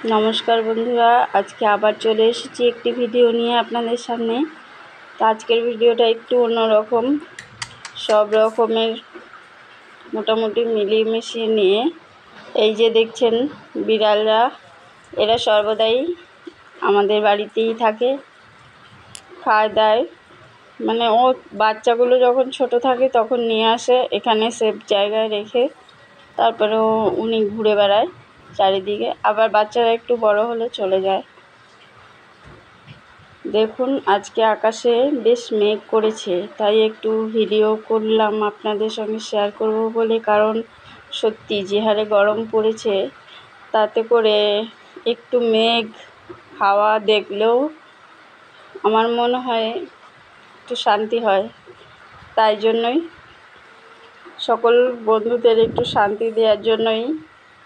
নমস্কার বন্ধুরা, আজকে আবার চলে এসেছি একটি ভিডিও নিয়ে আপনাদের সামনে। তো আজকের ভিডিওটা একটু অন্যরকম, সব রকমের মোটামুটি মিলিয়ে মিশিয়ে নিয়ে। এই যে দেখছেন বিড়ালরা, এরা সর্বদাই আমাদের বাড়িতেই থাকে, খায় দায়। মানে ও বাচ্চাগুলো যখন ছোট থাকে তখন নিয়ে আসে, এখানে সেফ জায়গায় রেখে তারপরে উনি ঘুরে বেড়ায় চারিদিকে, আবার বাচ্চারা একটু বড় হলে চলে যায়। দেখুন আজকে আকাশে বেশ মেঘ করেছে, তাই একটু ভিডিও করলাম আপনাদের সঙ্গে শেয়ার করব বলে। কারণ সত্যি যে হারে গরম পড়েছে, তাতে করে একটু মেঘ হাওয়া দেখলেও আমার মনে হয় একটু শান্তি হয়। তাই জন্যই সকল বন্ধুদের একটু শান্তি দেওয়ার জন্যই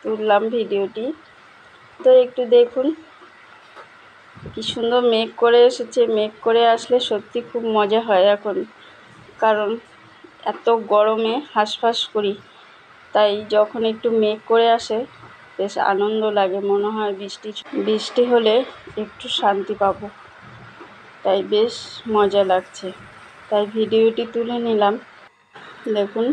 তুললাম ভিডিওটি। তো একটু দেখুন কি সুন্দর মেঘ করে এসেছে। মেঘ করে আসলে সত্যি খুব মজা হয় এখন, কারণ এত গরমে হাঁসফাঁস করি, তাই যখন একটু মেঘ করে আসে বেশ আনন্দ লাগে, মনে হয় বৃষ্টি হলে একটু শান্তি পাবো, তাই বেশ মজা লাগছে। তাই ভিডিওটি তুলে নিলাম। দেখুন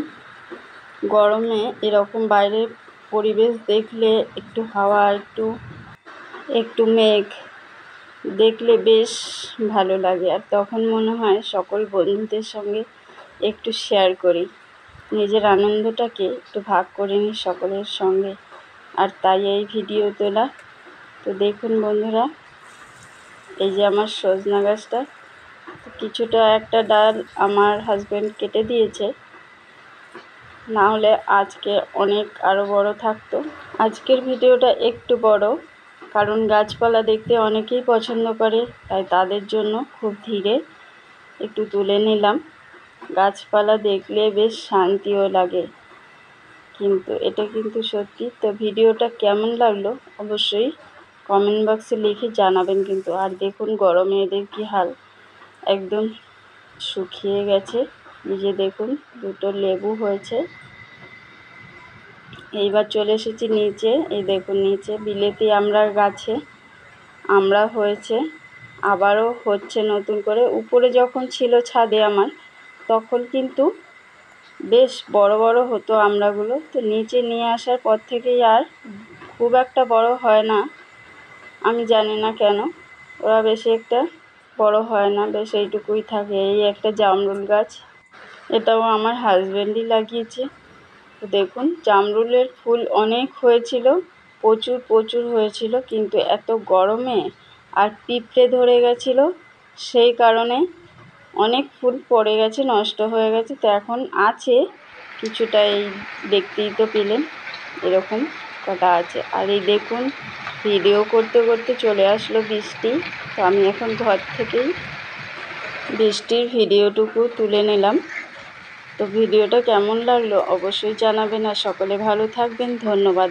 গরমে এরকম বাইরের পরিবেশ দেখলে, একটু হাওয়া, একটু মেঘ দেখলে বেশ ভালো লাগে। আর তখন মনে হয় সকল বন্ধুদের সঙ্গে একটু শেয়ার করি, নিজের আনন্দটাকে একটু ভাগ করে নিই সকলের সঙ্গে, আর তাই এই ভিডিও তোলা। তো দেখুন বন্ধুরা, এই যে আমার সজনা গাছটা, কিছুটা একটা ডাল আমার হাজব্যান্ড কেটে দিয়েছে, না হলে আজকে অনেক আরও বড় থাকতো। আজকের ভিডিওটা একটু বড়, কারণ গাছপালা দেখতে অনেকেই পছন্দ করে, তাই তাদের জন্য খুব ধীরে একটু তুলে নিলাম। গাছপালা দেখলে বেশ শান্তিও লাগে, কিন্তু এটা কিন্তু সত্যি। তো ভিডিওটা কেমন লাগলো অবশ্যই কমেন্ট বক্সে লিখে জানাবেন কিন্তু। আর দেখুন গরমে এদের কী হাল, একদম শুকিয়ে গেছে। এই যে দেখুন দুটো লেবু হয়েছে। এইবার চলে এসেছি নিচে, এই দেখুন নিচে বিলেতি আমড়ার গাছে আমড়া হয়েছে, আবারও হচ্ছে নতুন করে। উপরে যখন ছিল ছাদে আমার, তখন কিন্তু বেশ বড় বড় হতো আমড়াগুলো। তো নিচে নিয়ে আসার পর থেকেই আর খুব একটা বড় হয় না, আমি জানি না কেন। ওরা বেশি একটা বড় হয় না, বেশ এইটুকুই থাকে। এই একটা জামরুল গাছ, এটাও আমার হাজব্যান্ডই লাগিয়েছে। তো দেখুন জামরুলের ফুল অনেক হয়েছিল, প্রচুর প্রচুর হয়েছিল, কিন্তু এত গরমে আর পিঁপড়ে ধরে গেছিলো, সেই কারণে অনেক ফুল পড়ে গেছে, নষ্ট হয়ে গেছে। তো এখন আছে কিছুটা, এই দেখতেই তো পেলেন এরকম কটা আছে। আর এই দেখুন ভিডিও করতে করতে চলে আসলো বৃষ্টি। তো আমি এখন ঘর থেকেই বৃষ্টির ভিডিওটুকু তুলে নিলাম। তো ভিডিওটা কেমন লাগলো অবশ্যই জানাবেন, আর সকলে ভালো থাকবেন। ধন্যবাদ।